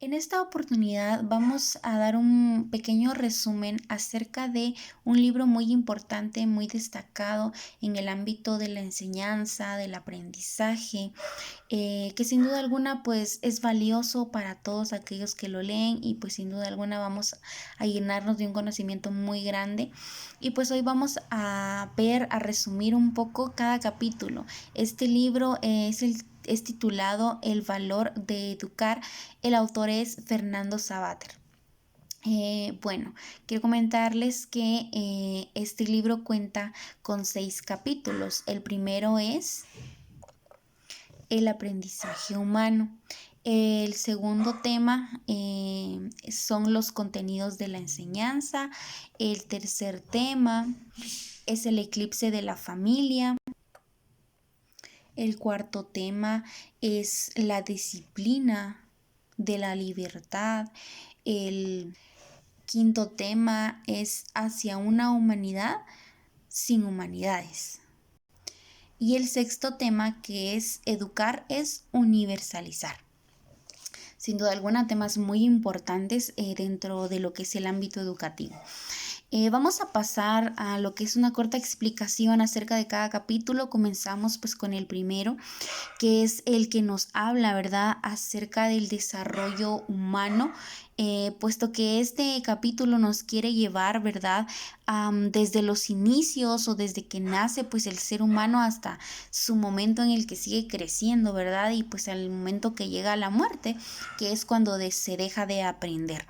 En esta oportunidad vamos a dar un pequeño resumen acerca de un libro muy importante, muy destacado en el ámbito de la enseñanza, del aprendizaje, que sin duda alguna pues es valioso para todos aquellos que lo leen y pues sin duda alguna vamos a llenarnos de un conocimiento muy grande. Y pues hoy vamos a ver, a resumir un poco cada capítulo. Este libro es titulado El valor de educar. El autor es Fernando Savater. Bueno, quiero comentarles que este libro cuenta con 6 capítulos. El primero es el aprendizaje humano. El segundo tema son los contenidos de la enseñanza. El tercer tema es el eclipse de la familia. El cuarto tema es la disciplina de la libertad. El quinto tema es hacia una humanidad sin humanidades. Y el sexto tema, que es educar, es universalizar. Sin duda alguna, temas muy importantes dentro de lo que es el ámbito educativo. Vamos a pasar a lo que es una corta explicación acerca de cada capítulo. Comenzamos pues con el primero, que es el que nos habla, ¿verdad?, acerca del desarrollo humano, puesto que este capítulo nos quiere llevar, ¿verdad?, desde los inicios o desde que nace pues el ser humano hasta su momento en el que sigue creciendo, ¿verdad?, y pues al momento que llega a la muerte, que es cuando se deja de aprender.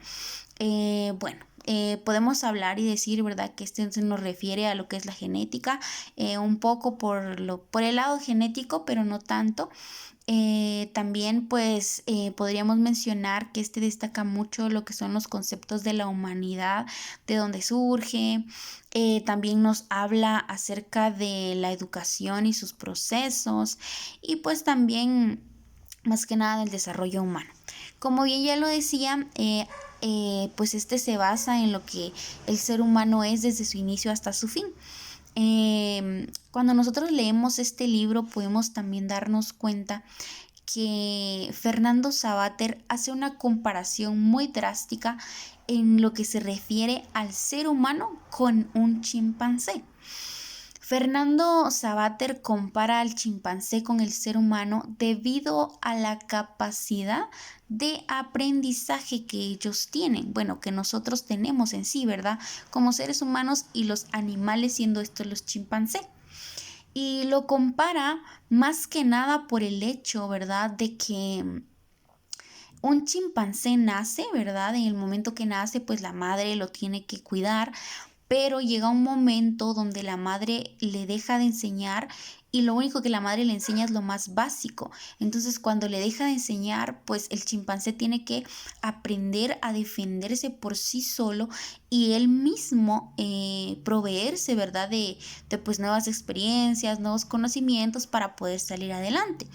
Podemos hablar y decir, ¿verdad?, que este se nos refiere a lo que es la genética, un poco por el lado genético, pero no tanto. También pues podríamos mencionar que este destaca mucho lo que son los conceptos de la humanidad, de dónde surge. También nos habla acerca de la educación y sus procesos, y pues también más que nada del desarrollo humano. Como bien ya lo decía, pues este se basa en lo que el ser humano es desde su inicio hasta su fin. Cuando nosotros leemos este libro podemos también darnos cuenta que Fernando Savater hace una comparación muy drástica en lo que se refiere al ser humano con un chimpancé. Fernando Savater compara al chimpancé con el ser humano debido a la capacidad de aprendizaje que ellos tienen, bueno, que nosotros tenemos en sí, ¿verdad?, como seres humanos, y los animales, siendo estos los chimpancés. Y lo compara más que nada por el hecho, ¿verdad?, de que un chimpancé nace, ¿verdad? En el momento que nace, pues la madre lo tiene que cuidar, pero llega un momento donde la madre le deja de enseñar y lo único que la madre le enseña es lo más básico. Entonces, cuando le deja de enseñar, pues el chimpancé tiene que aprender a defenderse por sí solo y él mismo proveerse, ¿verdad?, de pues nuevas experiencias, nuevos conocimientos para poder salir adelante.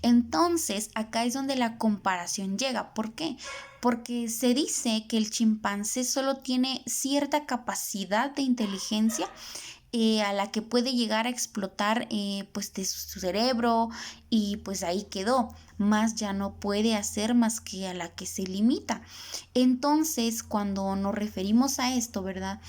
Entonces, acá es donde la comparación llega. ¿Por qué? Porque se dice que el chimpancé solo tiene cierta capacidad de inteligencia a la que puede llegar a explotar pues de su cerebro, y pues ahí quedó, más ya no puede hacer más que a la que se limita. Entonces, cuando nos referimos a esto, ¿verdad?,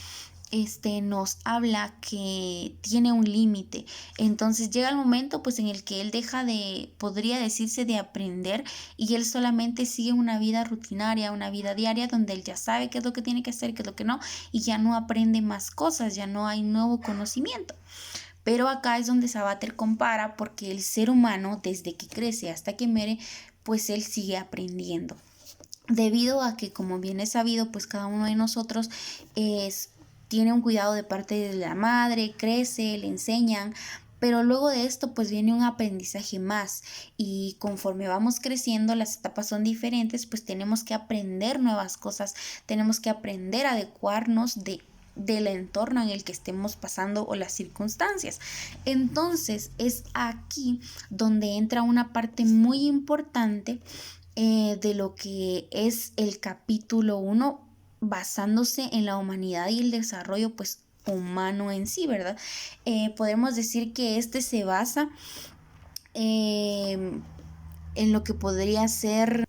nos habla que tiene un límite. Entonces llega el momento pues en el que él deja de, podría decirse, de aprender, y él solamente sigue una vida rutinaria, una vida diaria, donde él ya sabe qué es lo que tiene que hacer, qué es lo que no, y ya no aprende más cosas, ya no hay nuevo conocimiento. Pero acá es donde Savater compara, porque el ser humano, desde que crece hasta que muere, pues él sigue aprendiendo. Debido a que, como bien es sabido, pues cada uno de nosotros tiene un cuidado de parte de la madre, crece, le enseñan, pero luego de esto pues viene un aprendizaje más, y conforme vamos creciendo, las etapas son diferentes, pues tenemos que aprender nuevas cosas, tenemos que aprender a adecuarnos del entorno en el que estemos pasando o las circunstancias. Entonces es aquí donde entra una parte muy importante de lo que es el capítulo 1, basándose en la humanidad y el desarrollo pues humano en sí, ¿verdad? Podemos decir que este se basa en lo que podría ser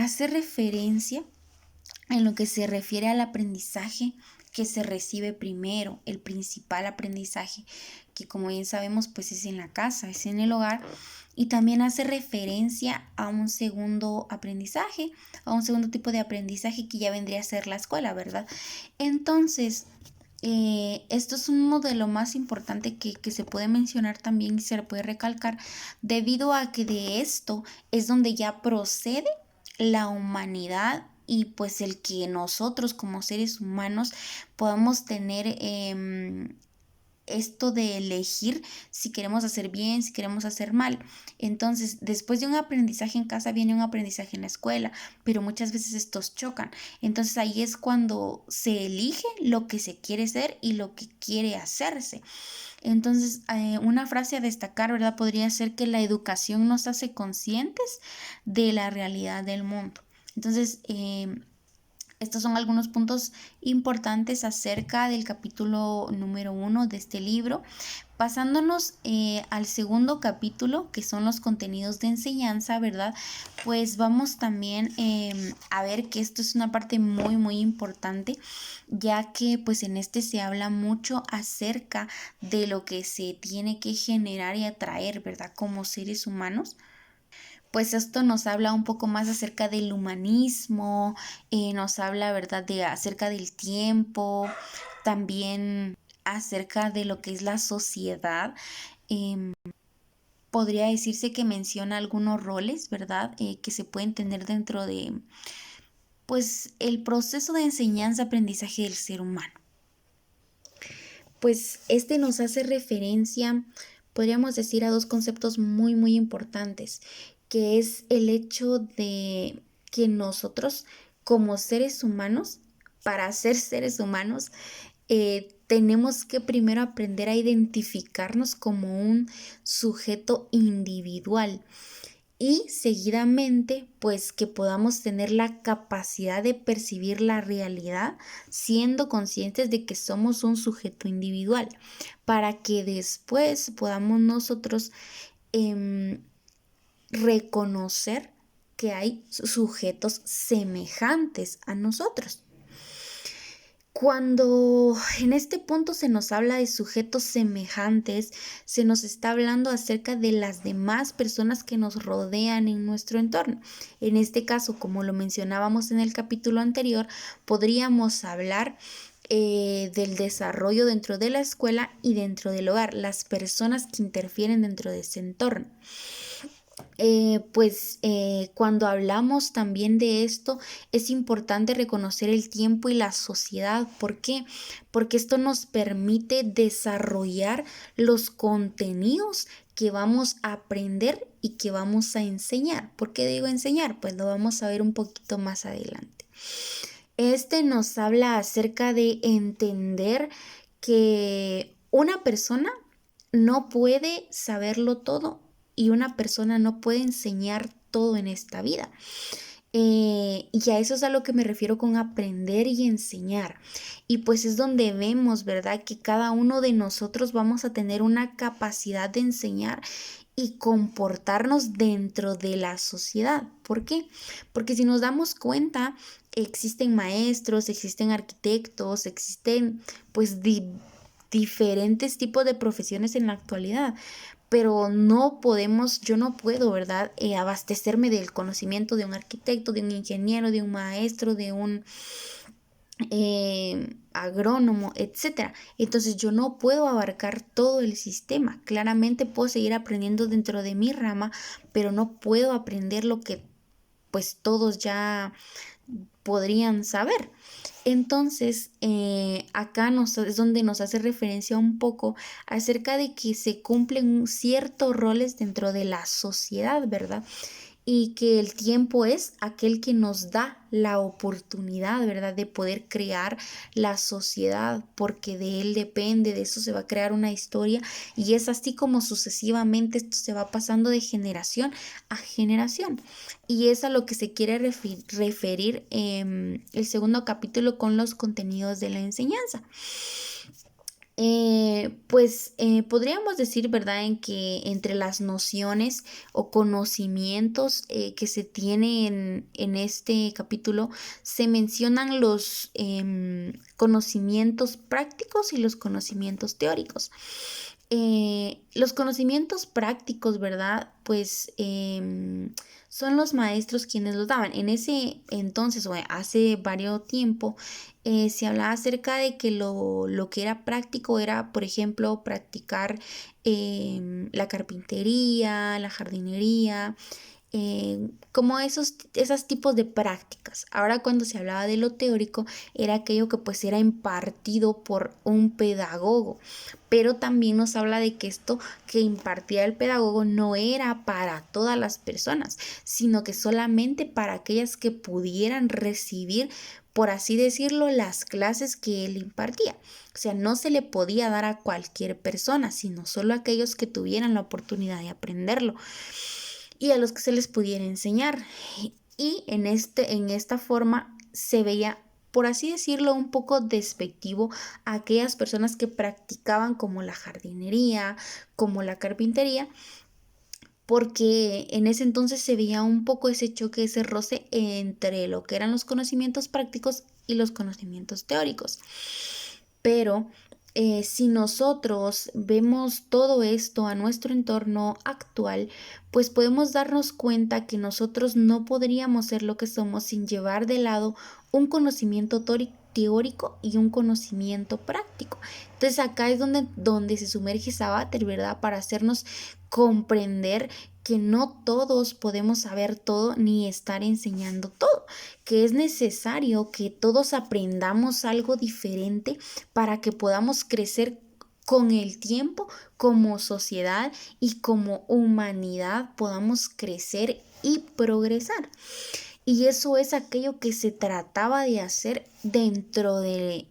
hace referencia en lo que se refiere al aprendizaje que se recibe primero, el principal aprendizaje, que como bien sabemos, pues es en la casa, es en el hogar, y también hace referencia a un segundo aprendizaje, a un segundo tipo de aprendizaje que ya vendría a ser la escuela, ¿verdad? Entonces, esto es uno de lo más importante que se puede mencionar también y se le puede recalcar, debido a que de esto es donde ya procede la humanidad y pues el que nosotros como seres humanos podamos tener esto de elegir si queremos hacer bien, si queremos hacer mal. Entonces, después de un aprendizaje en casa viene un aprendizaje en la escuela, pero muchas veces estos chocan. Entonces ahí es cuando se elige lo que se quiere ser y lo que quiere hacerse. Entonces, una frase a destacar, ¿verdad? Podría ser que la educación nos hace conscientes de la realidad del mundo. Entonces, estos son algunos puntos importantes acerca del capítulo número 1 de este libro. Pasándonos al segundo capítulo, que son los contenidos de enseñanza, ¿verdad? Pues vamos también a ver que esto es una parte muy, muy importante, ya que pues en este se habla mucho acerca de lo que se tiene que generar y atraer, ¿verdad? Como seres humanos. Pues esto nos habla un poco más acerca del humanismo, nos habla, ¿verdad?, de acerca del tiempo, también acerca de lo que es la sociedad. Em, Podría decirse que menciona algunos roles, ¿verdad?, que se pueden tener dentro de, pues, el proceso de enseñanza-aprendizaje del ser humano. Pues este nos hace referencia, podríamos decir, a dos conceptos muy, muy importantes, que es el hecho de que nosotros, como seres humanos, para ser seres humanos, tenemos que primero aprender a identificarnos como un sujeto individual y seguidamente, pues que podamos tener la capacidad de percibir la realidad siendo conscientes de que somos un sujeto individual, para que después podamos nosotros em, reconocer que hay sujetos semejantes a nosotros. Cuando en este punto se nos habla de sujetos semejantes, se nos está hablando acerca de las demás personas que nos rodean en nuestro entorno. En este caso, como lo mencionábamos en el capítulo anterior, podríamos hablar del desarrollo dentro de la escuela y dentro del hogar, las personas que interfieren dentro de ese entorno. Cuando hablamos también de esto, es importante reconocer el tiempo y la sociedad. ¿Por qué? Porque esto nos permite desarrollar los contenidos que vamos a aprender y que vamos a enseñar. ¿Por qué digo enseñar? Pues lo vamos a ver un poquito más adelante. Este nos habla acerca de entender que una persona no puede saberlo todo y una persona no puede enseñar todo en esta vida. Y a eso es a lo que me refiero con aprender y enseñar. Y pues es donde vemos, ¿verdad?, que cada uno de nosotros vamos a tener una capacidad de enseñar y comportarnos dentro de la sociedad. ¿Por qué? Porque si nos damos cuenta, existen maestros, existen arquitectos, existen pues diferentes tipos de profesiones en la actualidad, pero no podemos, yo no puedo, ¿verdad?, abastecerme del conocimiento de un arquitecto, de un ingeniero, de un maestro, de un agrónomo, etcétera. Entonces yo no puedo abarcar todo el sistema. Claramente puedo seguir aprendiendo dentro de mi rama, pero no puedo aprender lo que pues todos ya podrían saber. Entonces, acá es donde nos hace referencia un poco acerca de que se cumplen ciertos roles dentro de la sociedad, ¿verdad? Y que el tiempo es aquel que nos da la oportunidad, ¿verdad?, de poder crear la sociedad, porque de él depende, de eso se va a crear una historia y es así como sucesivamente esto se va pasando de generación a generación. Y es a lo que se quiere referir el segundo capítulo con los contenidos de la enseñanza. Podríamos decir, ¿verdad?, en que entre las nociones o conocimientos que se tienen en este capítulo se mencionan los conocimientos prácticos y los conocimientos teóricos. Los conocimientos prácticos, ¿verdad? Son los maestros quienes los daban. En ese entonces, o hace varios tiempo, se hablaba acerca de que lo que era práctico era, por ejemplo, practicar la carpintería, la jardinería, como esos tipos de prácticas. Ahora cuando se hablaba de lo teórico era aquello que pues era impartido por un pedagogo, pero también nos habla de que esto que impartía el pedagogo no era para todas las personas, sino que solamente para aquellas que pudieran recibir, por así decirlo, las clases que él impartía. O sea, no se le podía dar a cualquier persona, sino solo a aquellos que tuvieran la oportunidad de aprenderlo y a los que se les pudiera enseñar. Y en esta forma se veía, por así decirlo, un poco despectivo a aquellas personas que practicaban como la jardinería, como la carpintería, porque en ese entonces se veía un poco ese choque, ese roce entre lo que eran los conocimientos prácticos y los conocimientos teóricos. Pero si nosotros vemos todo esto a nuestro entorno actual, pues podemos darnos cuenta que nosotros no podríamos ser lo que somos sin llevar de lado un conocimiento teórico y un conocimiento práctico. Entonces acá es donde se sumerge Sabater, ¿verdad? Para hacernos comprender que no todos podemos saber todo ni estar enseñando todo, que es necesario que todos aprendamos algo diferente para que podamos crecer con el tiempo como sociedad y como humanidad, podamos crecer y progresar. Y eso es aquello que se trataba de hacer dentro de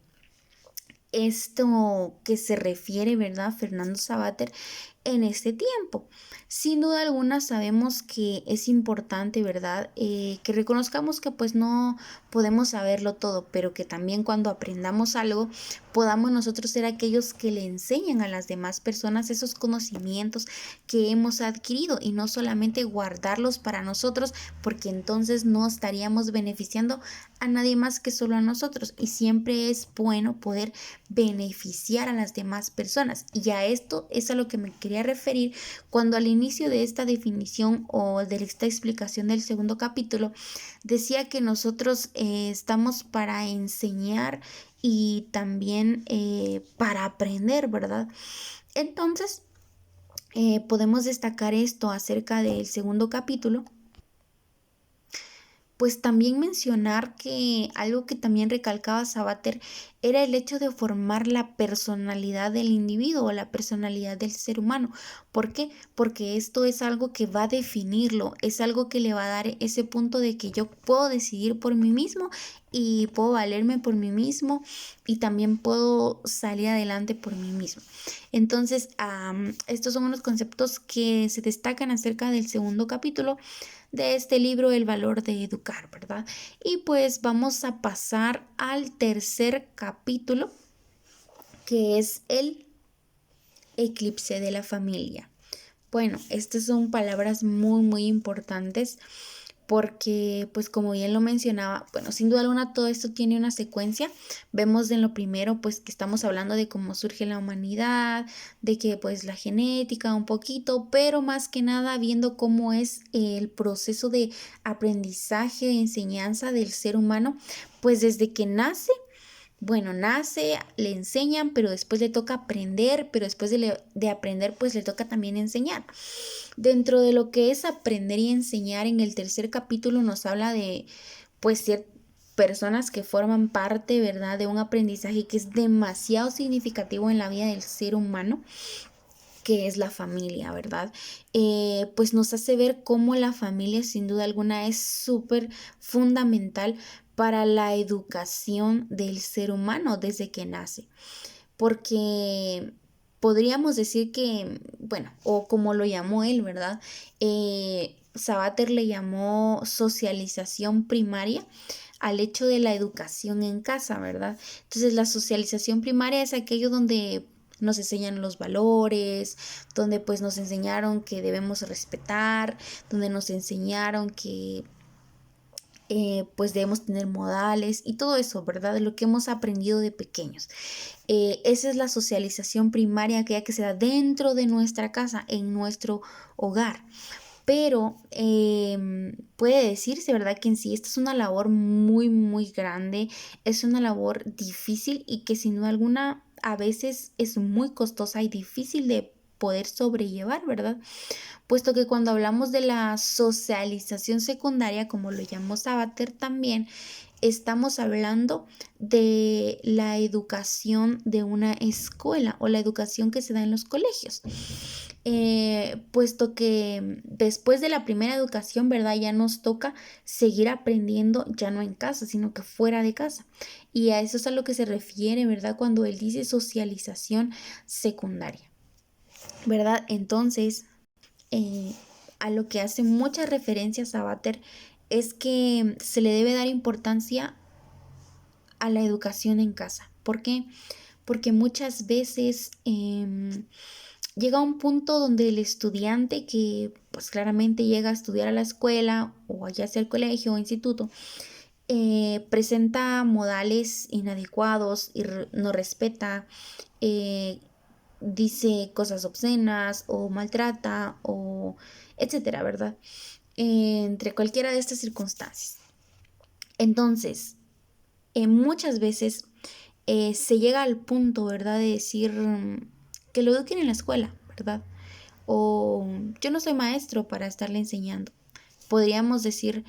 esto que se refiere, ¿verdad?, Fernando Savater en este tiempo. Sin duda alguna sabemos que es importante, ¿verdad?, que reconozcamos que pues no podemos saberlo todo, pero que también cuando aprendamos algo podamos nosotros ser aquellos que le enseñan a las demás personas esos conocimientos que hemos adquirido y no solamente guardarlos para nosotros, porque entonces no estaríamos beneficiando a nadie más que solo a nosotros. Y siempre es bueno poder beneficiar a las demás personas. Y a esto es a lo que me quería referir cuando al inicio de esta definición o de esta explicación del segundo capítulo decía que nosotros estamos para enseñar y también para aprender, ¿verdad? Entonces, podemos destacar esto acerca del segundo capítulo. Pues también mencionar que algo que también recalcaba Savater era el hecho de formar la personalidad del individuo o la personalidad del ser humano. ¿Por qué? Porque esto es algo que va a definirlo, es algo que le va a dar ese punto de que yo puedo decidir por mí mismo y puedo valerme por mí mismo y también puedo salir adelante por mí mismo. Entonces, estos son unos conceptos que se destacan acerca del segundo capítulo de este libro, El valor de educar, ¿verdad? Y pues vamos a pasar al tercer capítulo, que es el eclipse de la familia. Bueno, estas son palabras muy, muy importantes porque, pues como bien lo mencionaba, bueno, sin duda alguna todo esto tiene una secuencia. Vemos en lo primero, pues que estamos hablando de cómo surge la humanidad, de que pues la genética un poquito, pero más que nada viendo cómo es el proceso de aprendizaje, enseñanza del ser humano, pues desde que nace. Bueno, nace, le enseñan, pero después le toca aprender, pero después de aprender, pues le toca también enseñar. Dentro de lo que es aprender y enseñar, en el tercer capítulo nos habla de, pues, ser personas que forman parte, ¿verdad?, de un aprendizaje que es demasiado significativo en la vida del ser humano, que es la familia, ¿verdad? Pues nos hace ver cómo la familia sin duda alguna es súper fundamental para la educación del ser humano desde que nace. Porque podríamos decir que, bueno, o como lo llamó él, ¿verdad? Savater le llamó socialización primaria al hecho de la educación en casa, ¿verdad? Entonces la socialización primaria es aquello donde nos enseñan los valores, donde pues nos enseñaron que debemos respetar, donde nos enseñaron que pues debemos tener modales y todo eso, ¿verdad? Lo que hemos aprendido de pequeños. Esa es la socialización primaria, aquella que se da dentro de nuestra casa, en nuestro hogar. Pero puede decirse, ¿verdad? Que en sí esta es una labor muy, muy grande, es una labor difícil y que sin duda alguna a veces es muy costosa y difícil de poder sobrellevar, ¿verdad? Puesto que cuando hablamos de la socialización secundaria, como lo llamó Sabater también, estamos hablando de la educación de una escuela o la educación que se da en los colegios. Puesto que después de la primera educación, ¿verdad? Ya nos toca seguir aprendiendo ya no en casa, sino que fuera de casa. Y a eso es a lo que se refiere, ¿verdad? Cuando él dice socialización secundaria, ¿verdad? Entonces, eh, a lo que hace muchas referencias a Bater es que se le debe dar importancia a la educación en casa. ¿Por qué? Porque muchas veces llega un punto donde el estudiante que pues claramente llega a estudiar a la escuela o ya sea el colegio o instituto, presenta modales inadecuados y no respeta, eh, dice cosas obscenas o maltrata o etcétera, ¿verdad? Entre cualquiera de estas circunstancias. Entonces, muchas veces se llega al punto, ¿verdad? De decir que lo eduquen en la escuela, ¿verdad? O yo no soy maestro para estarle enseñando. Podríamos decir,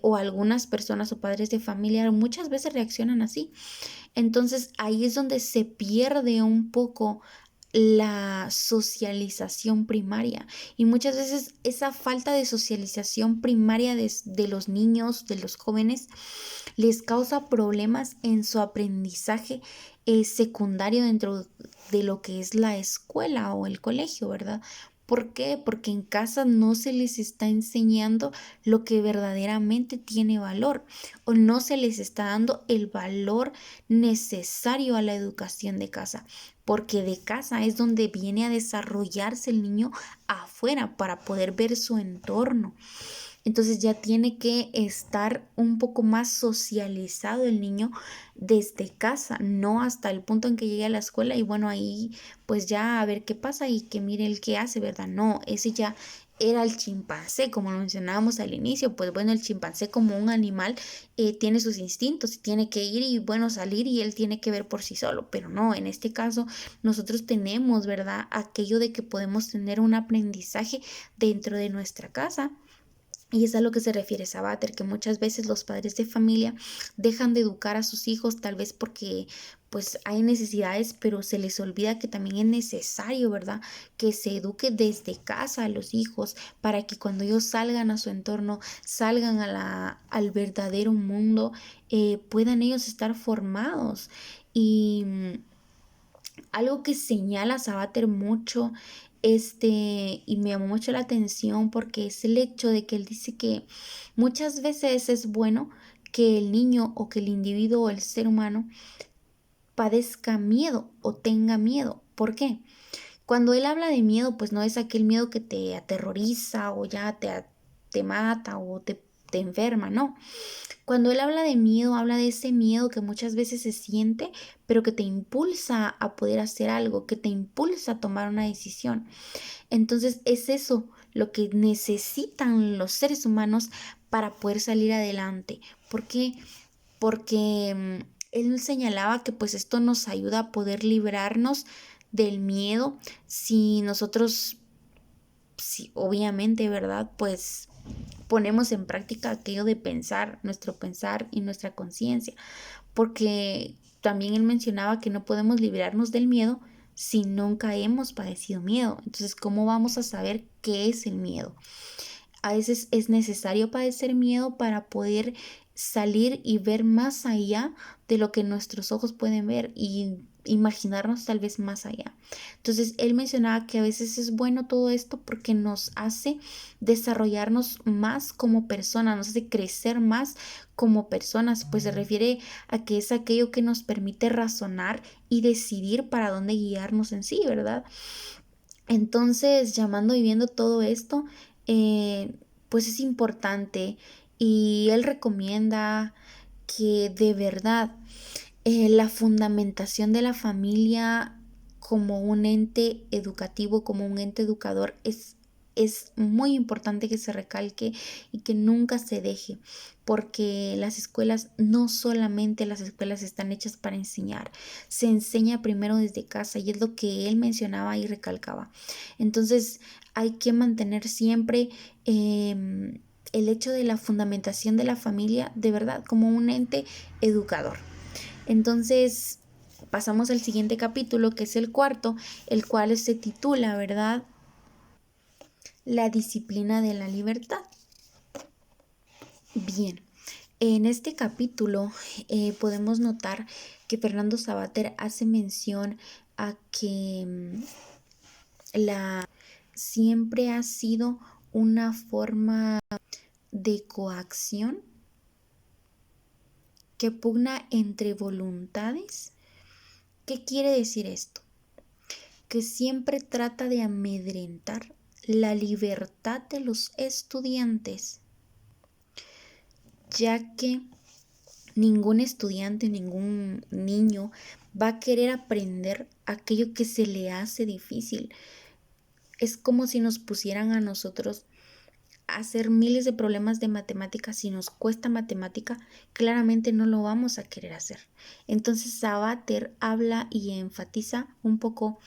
o algunas personas o padres de familia muchas veces reaccionan así. Entonces ahí es donde se pierde un poco la socialización primaria y muchas veces esa falta de socialización primaria de los niños, de los jóvenes, les causa problemas en su aprendizaje secundario dentro de lo que es la escuela o el colegio, ¿verdad? ¿Por qué? Porque en casa no se les está enseñando lo que verdaderamente tiene valor o no se les está dando el valor necesario a la educación de casa, porque de casa es donde viene a desarrollarse el niño afuera para poder ver su entorno. Entonces ya tiene que estar un poco más socializado el niño desde casa, no hasta el punto en que llegue a la escuela y bueno, ahí pues ya a ver qué pasa y que mire el qué hace, ¿verdad? No, ese ya era el chimpancé, como lo mencionábamos al inicio, pues bueno, el chimpancé como un animal tiene sus instintos y tiene que ir y bueno, salir y él tiene que ver por sí solo, pero no, en este caso nosotros tenemos, ¿verdad? Aquello de que podemos tener un aprendizaje dentro de nuestra casa. Y es a lo que se refiere Sabater, que muchas veces los padres de familia dejan de educar a sus hijos, tal vez porque pues hay necesidades, pero se les olvida que también es necesario, ¿verdad? Que se eduque desde casa a los hijos para que cuando ellos salgan a su entorno, salgan al verdadero mundo, puedan ellos estar formados. Y algo que señala Sabater mucho, y me llamó mucho la atención porque es el hecho de que él dice que muchas veces es bueno que el niño o que el individuo o el ser humano padezca miedo o tenga miedo. ¿Por qué? Cuando él habla de miedo, pues no es aquel miedo que te aterroriza o ya te mata o te enferma, no. Cuando él habla de miedo, habla de ese miedo que muchas veces se siente, pero que te impulsa a poder hacer algo, que te impulsa a tomar una decisión. Entonces es eso lo que necesitan los seres humanos para poder salir adelante. ¿Por qué? Porque él señalaba que pues esto nos ayuda a poder librarnos del miedo si nosotros, si obviamente, ¿verdad? Pues ponemos en práctica aquello de pensar, nuestro pensar y nuestra conciencia, porque también él mencionaba que no podemos librarnos del miedo si nunca hemos padecido miedo. Entonces, ¿cómo vamos a saber qué es el miedo? A veces es necesario padecer miedo para poder salir y ver más allá de lo que nuestros ojos pueden ver y imaginarnos tal vez más allá. Entonces, él mencionaba que a veces es bueno todo esto porque nos hace desarrollarnos más como personas, nos hace crecer más como personas, pues se refiere a que es aquello que nos permite razonar y decidir para dónde guiarnos en sí, ¿verdad? Entonces, llamando y viendo todo esto, pues es importante y él recomienda que de verdad la fundamentación de la familia como un ente educativo, como un ente educador, es muy importante que se recalque y que nunca se deje, porque las escuelas, no solamente las escuelas están hechas para enseñar, se enseña primero desde casa y es lo que él mencionaba y recalcaba. Entonces hay que mantener siempre el hecho de la fundamentación de la familia de verdad como un ente educador. Entonces, pasamos al siguiente capítulo, que es el cuarto, el cual se titula, ¿verdad? La disciplina de la libertad. Bien, en este capítulo podemos notar que Fernando Savater hace mención a que la siempre ha sido una forma de coacción que pugna entre voluntades. ¿Qué quiere decir esto? Que siempre trata de amedrentar la libertad de los estudiantes, ya que ningún estudiante, ningún niño va a querer aprender aquello que se le hace difícil. Es como si nos pusieran a nosotros hacer miles de problemas de matemáticas. Si nos cuesta matemática, claramente no lo vamos a querer hacer. Entonces Savater habla y enfatiza un poco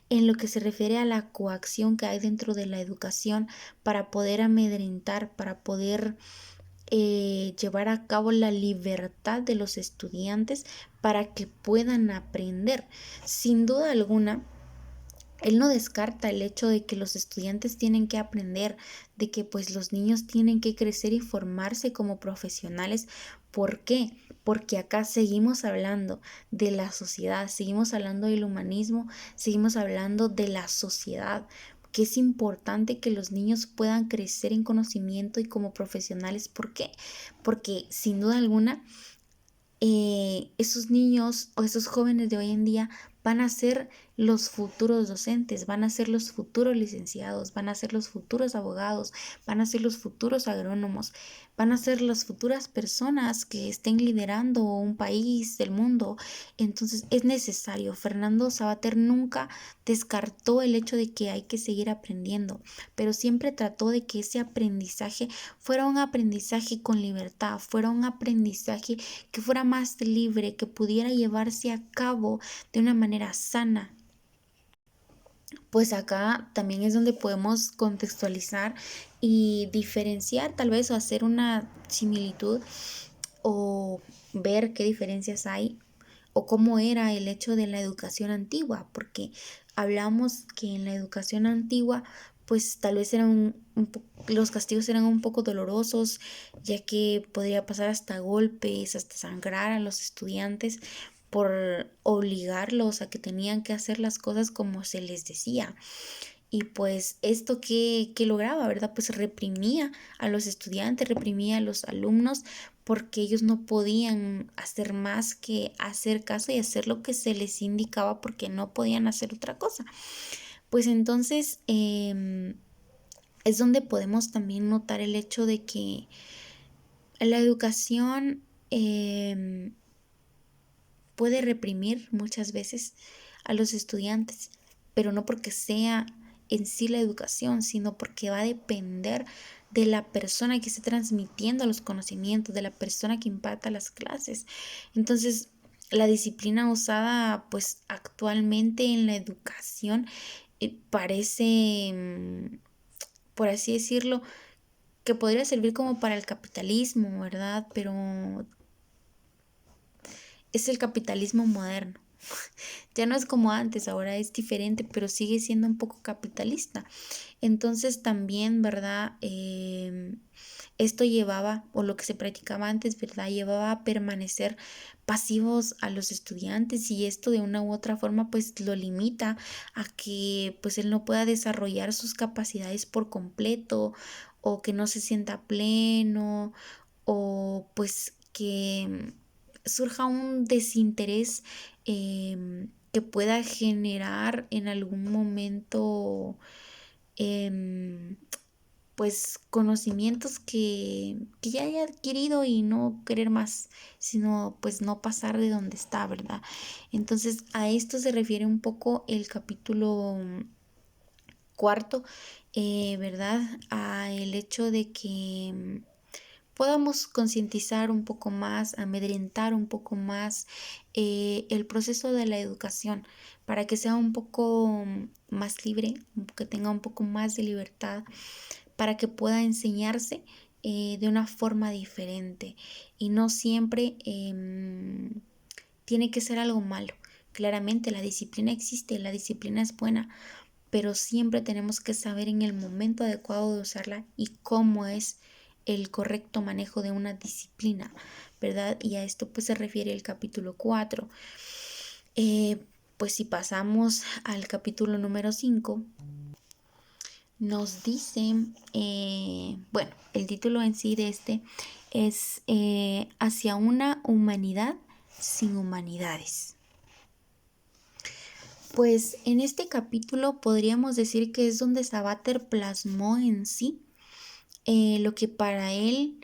en lo que se refiere a la coacción que hay dentro de la educación para poder amedrentar, para poder llevar a cabo la libertad de los estudiantes para que puedan aprender. Sin duda alguna, él no descarta el hecho de que los estudiantes tienen que aprender, de que pues los niños tienen que crecer y formarse como profesionales. ¿Por qué? Porque acá seguimos hablando de la sociedad, seguimos hablando del humanismo, seguimos hablando de la sociedad, que es importante que los niños puedan crecer en conocimiento y como profesionales. ¿Por qué? Porque sin duda alguna esos niños o esos jóvenes de hoy en día van a ser los futuros docentes, van a ser los futuros licenciados, van a ser los futuros abogados, van a ser los futuros agrónomos, van a ser las futuras personas que estén liderando un país del mundo. Entonces es necesario. Fernando Savater nunca descartó el hecho de que hay que seguir aprendiendo, pero siempre trató de que ese aprendizaje fuera un aprendizaje con libertad, fuera un aprendizaje que fuera más libre, que pudiera llevarse a cabo de una manera sana. Pues acá también es donde podemos contextualizar y diferenciar tal vez o hacer una similitud o ver qué diferencias hay o cómo era el hecho de la educación antigua, porque hablamos que en la educación antigua pues tal vez eran los castigos eran un poco dolorosos, ya que podría pasar hasta golpes, hasta sangrar a los estudiantes por obligarlos a que tenían que hacer las cosas como se les decía. Y pues esto que lograba, ¿verdad? Pues reprimía a los estudiantes, reprimía a los alumnos porque ellos no podían hacer más que hacer caso y hacer lo que se les indicaba porque no podían hacer otra cosa. Pues entonces es donde podemos también notar el hecho de que la educación puede reprimir muchas veces a los estudiantes, pero no porque sea en sí la educación, sino porque va a depender de la persona que esté transmitiendo los conocimientos, de la persona que imparta las clases. Entonces, la disciplina usada pues actualmente en la educación parece, por así decirlo, que podría servir como para el capitalismo, ¿verdad? Pero es el capitalismo moderno. Ya no es como antes, ahora es diferente, pero sigue siendo un poco capitalista. Entonces también, ¿verdad? esto llevaba, o lo que se practicaba antes, ¿verdad? Llevaba a permanecer pasivos a los estudiantes, y esto de una u otra forma pues lo limita a que pues él no pueda desarrollar sus capacidades por completo, o que no se sienta pleno, o pues que surja un desinterés que pueda generar en algún momento em, pues conocimientos que ya haya adquirido, y no querer más, sino pues no pasar de donde está, ¿verdad? Entonces a esto se refiere un poco el capítulo cuarto, ¿verdad? A el hecho de que podamos concientizar un poco más, amedrentar un poco más el proceso de la educación, para que sea un poco más libre, que tenga un poco más de libertad, para que pueda enseñarse de una forma diferente, y no siempre tiene que ser algo malo. Claramente la disciplina existe, la disciplina es buena, pero siempre tenemos que saber en el momento adecuado de usarla y cómo es el correcto manejo de una disciplina, ¿verdad? Y a esto pues se refiere el capítulo 4. Pues si pasamos al capítulo número 5, nos dice, bueno, el título en sí de este es Hacia una humanidad sin humanidades. Pues en este capítulo podríamos decir que es donde Savater plasmó en sí lo que para él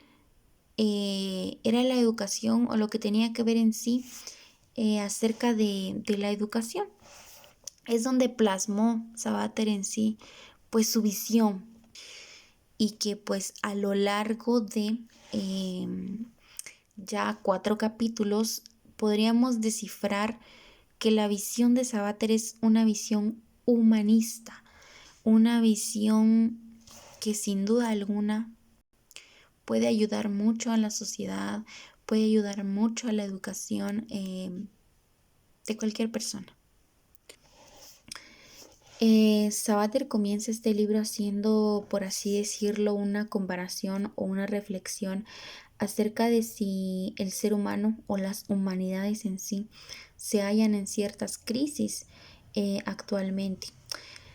era la educación, o lo que tenía que ver en sí acerca de la educación. Es donde plasmó Savater en sí pues su visión, y que pues a lo largo de ya 4 capítulos podríamos descifrar que la visión de Savater es una visión humanista, una visión que sin duda alguna puede ayudar mucho a la sociedad, puede ayudar mucho a la educación de cualquier persona. Savater comienza este libro haciendo, por así decirlo, una comparación o una reflexión acerca de si el ser humano o las humanidades en sí se hallan en ciertas crisis actualmente.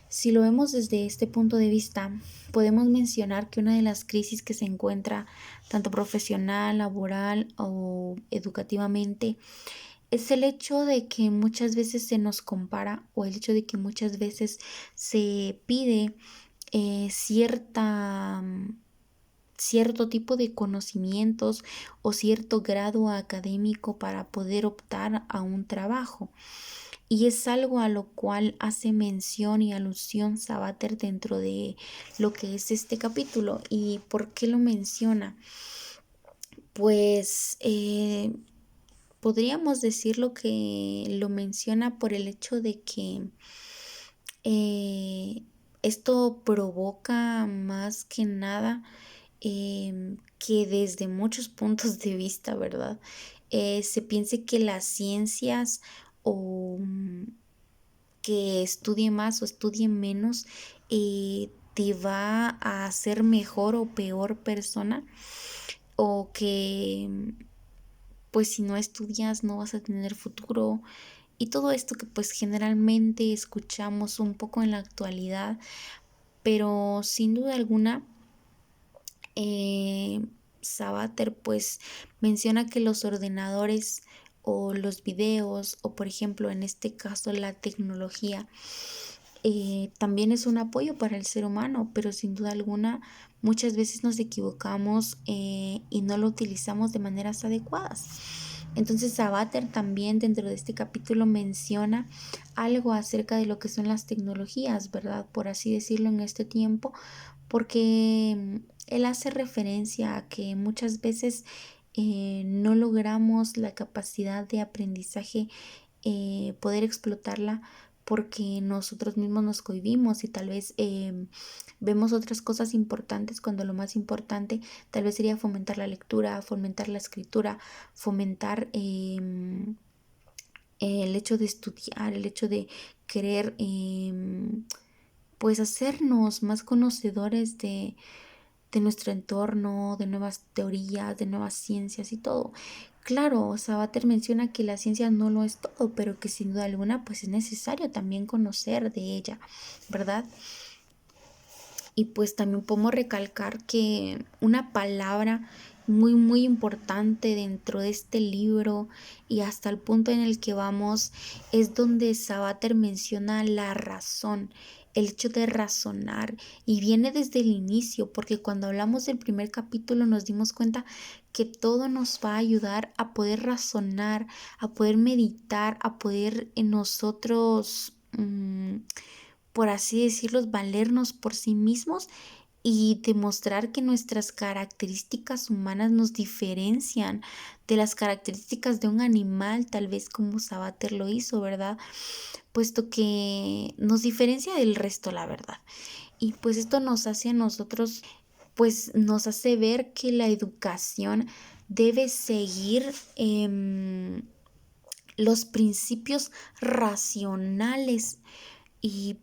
Si lo vemos desde este punto de vista, podemos mencionar que una de las crisis que se encuentra tanto profesional, laboral o educativamente es el hecho de que muchas veces se nos compara, o el hecho de que muchas veces se pide cierto tipo de conocimientos o cierto grado académico para poder optar a un trabajo. Y es algo a lo cual hace mención y alusión Savater dentro de lo que es este capítulo. ¿Y por qué lo menciona? Pues podríamos decirlo que lo menciona por el hecho de que eh, esto provoca más que nada que desde muchos puntos de vista, ¿verdad? Se piense que las ciencias, o que estudie más o estudie menos, te va a hacer mejor o peor persona, o que pues si no estudias no vas a tener futuro, y todo esto que pues generalmente escuchamos un poco en la actualidad. Pero sin duda alguna Savater pues menciona que los ordenadores o los videos, o por ejemplo en este caso la tecnología, también es un apoyo para el ser humano, pero sin duda alguna muchas veces nos equivocamos y no lo utilizamos de maneras adecuadas. Entonces Savater también dentro de este capítulo menciona algo acerca de lo que son las tecnologías, ¿verdad? Por así decirlo en este tiempo, porque él hace referencia a que muchas veces no logramos la capacidad de aprendizaje, poder explotarla, porque nosotros mismos nos cohibimos, y tal vez vemos otras cosas importantes, cuando lo más importante tal vez sería fomentar la lectura, fomentar la escritura, fomentar el hecho de estudiar, el hecho de querer pues hacernos más conocedores de nuestro entorno, de nuevas teorías, de nuevas ciencias y todo. Claro, Sabater menciona que la ciencia no lo es todo, pero que sin duda alguna pues es necesario también conocer de ella, ¿verdad? Y pues también podemos recalcar que una palabra muy importante dentro de este libro y hasta el punto en el que vamos es donde Sabater menciona la razón, el hecho de razonar, y viene desde el inicio, porque cuando hablamos del primer capítulo nos dimos cuenta que todo nos va a ayudar a poder razonar, a poder meditar, a poder en nosotros por así decirlo, valernos por sí mismos y demostrar que nuestras características humanas nos diferencian de las características de un animal, tal vez como Sabater lo hizo, ¿verdad? Puesto que nos diferencia del resto, la verdad. Y pues esto nos hace a nosotros, pues nos hace ver que la educación debe seguir los principios racionales y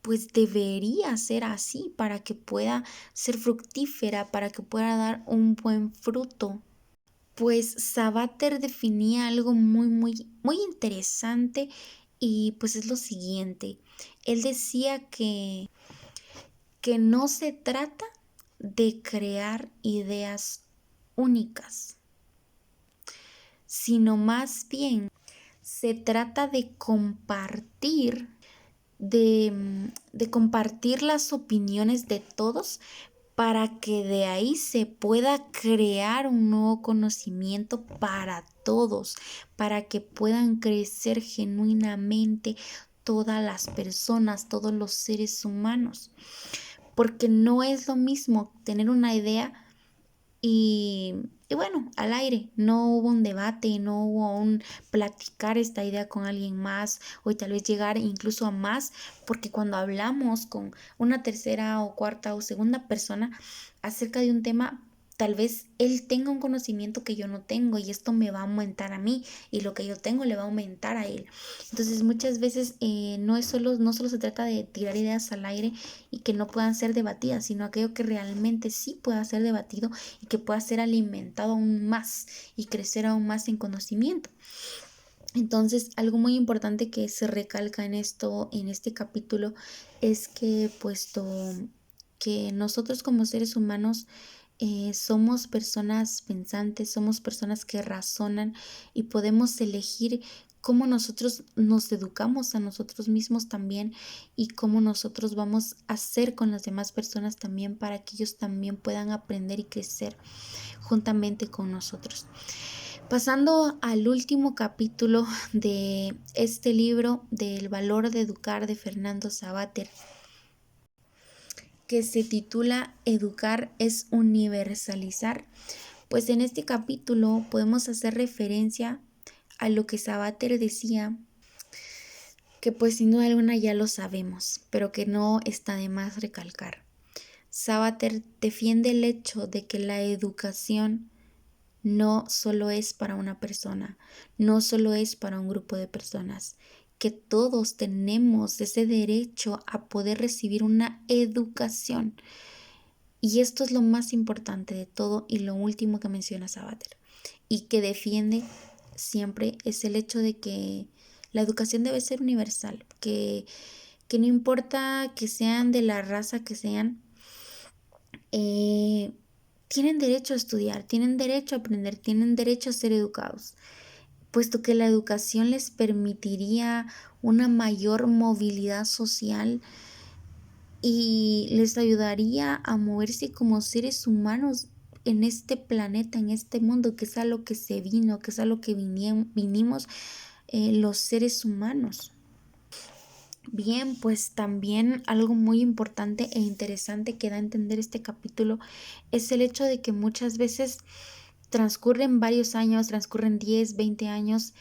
pues debería ser así para que pueda ser fructífera, para que pueda dar un buen fruto. Pues Sabater definía algo muy interesante y pues es lo siguiente. Él decía que no se trata de crear ideas únicas, sino más bien se trata de compartir de compartir las opiniones de todos para que de ahí se pueda crear un nuevo conocimiento para todos, para que puedan crecer genuinamente todas las personas, todos los seres humanos. Porque no es lo mismo tener una idea y, y bueno, al aire, no hubo un debate, no hubo un platicar esta idea con alguien más o tal vez llegar incluso a más, porque cuando hablamos con una tercera o cuarta o segunda persona acerca de un tema, tal vez él tenga un conocimiento que yo no tengo y esto me va a aumentar a mí y lo que yo tengo le va a aumentar a él. Entonces muchas veces no solo se trata de tirar ideas al aire y que no puedan ser debatidas, sino aquello que realmente sí pueda ser debatido y que pueda ser alimentado aún más y crecer aún más en conocimiento. Entonces, algo muy importante que se recalca en esto, en este capítulo, es que puesto que nosotros como seres humanos somos personas pensantes, somos personas que razonan y podemos elegir cómo nosotros nos educamos a nosotros mismos también y cómo nosotros vamos a hacer con las demás personas también para que ellos también puedan aprender y crecer juntamente con nosotros. Pasando al último capítulo de este libro del valor de educar de Fernando Savater, que se titula Educar es universalizar. Pues en este capítulo podemos hacer referencia a lo que Savater decía, que pues sin duda alguna ya lo sabemos, pero que no está de más recalcar. Savater defiende el hecho de que la educación no solo es para una persona, no solo es para un grupo de personas, que todos tenemos ese derecho a poder recibir una educación. Y esto es lo más importante de todo y lo último que menciona Savater y que defiende siempre es el hecho de que la educación debe ser universal, que no importa que sean de la raza que sean, eh, tienen derecho a estudiar, tienen derecho a aprender, tienen derecho a ser educados, puesto que la educación les permitiría una mayor movilidad social y les ayudaría a moverse como seres humanos en este planeta, en este mundo, que es a lo que se vino, que es a lo que vinimos los seres humanos. Bien, pues también algo muy importante e interesante que da a entender este capítulo es el hecho de que muchas veces transcurren varios años, transcurren 10, 20 años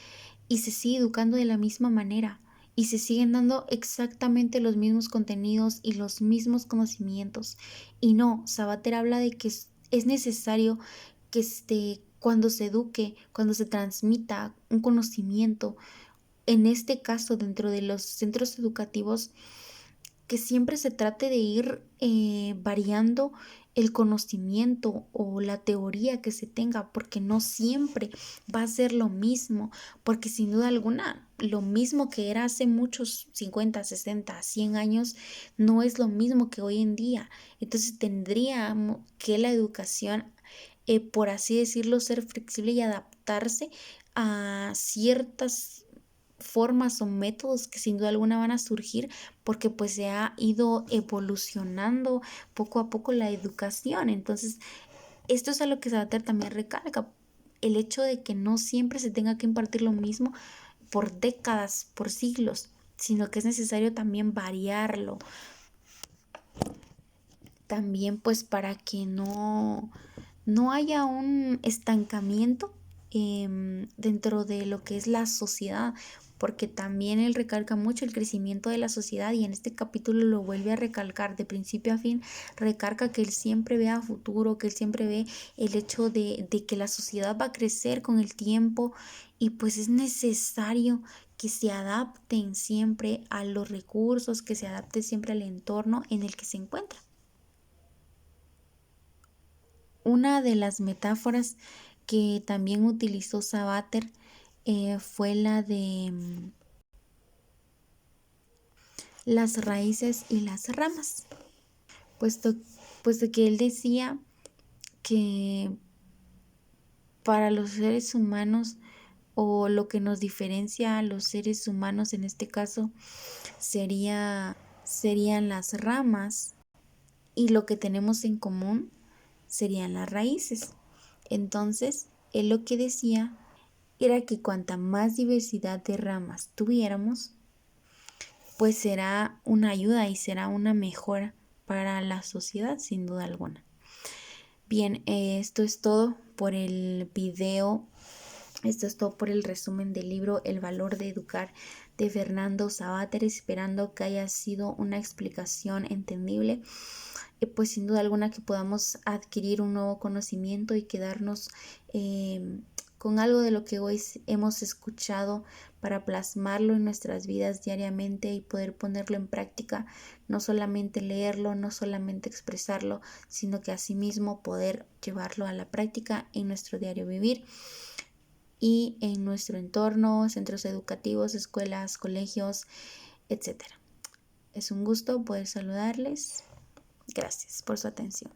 y se sigue educando de la misma manera y se siguen dando exactamente los mismos contenidos y los mismos conocimientos. Y no, Sabater habla de que es necesario que cuando se eduque, cuando se transmita un conocimiento, en este caso dentro de los centros educativos, que siempre se trate de ir variando el conocimiento o la teoría que se tenga, porque no siempre va a ser lo mismo, porque sin duda alguna, lo mismo que era hace muchos 50, 60, 100 años, no es lo mismo que hoy en día. Entonces tendríamos que la educación, por así decirlo, ser flexible y adaptarse a ciertas formas o métodos que sin duda alguna van a surgir porque pues se ha ido evolucionando poco a poco la educación. Entonces, esto es a lo que Sabater también recalca, el hecho de que no siempre se tenga que impartir lo mismo por décadas, por siglos, sino que es necesario también variarlo, también pues para que no haya un estancamiento dentro de lo que es la sociedad, porque también él recalca mucho el crecimiento de la sociedad y en este capítulo lo vuelve a recalcar de principio a fin, recalca que él siempre ve a futuro, que él siempre ve el hecho de que la sociedad va a crecer con el tiempo y pues es necesario que se adapten siempre a los recursos, que se adapte siempre al entorno en el que se encuentra. Una de las metáforas que también utilizó Sabater fue la de las raíces y las ramas, puesto, puesto que él decía que para los seres humanos o lo que nos diferencia a los seres humanos en este caso serían las ramas y lo que tenemos en común serían las raíces. Entonces, él lo que decía era que cuanta más diversidad de ramas tuviéramos, pues será una ayuda y será una mejora para la sociedad, sin duda alguna. Bien, esto es todo por el video. Esto es todo por el resumen del libro El valor de educar de Fernando Savater, esperando que haya sido una explicación entendible, pues sin duda alguna que podamos adquirir un nuevo conocimiento y quedarnos con algo de lo que hoy hemos escuchado para plasmarlo en nuestras vidas diariamente y poder ponerlo en práctica, no solamente leerlo, no solamente expresarlo, sino que asimismo poder llevarlo a la práctica en nuestro diario vivir y en nuestro entorno, centros educativos, escuelas, colegios, etc. Es un gusto poder saludarles. Gracias por su atención.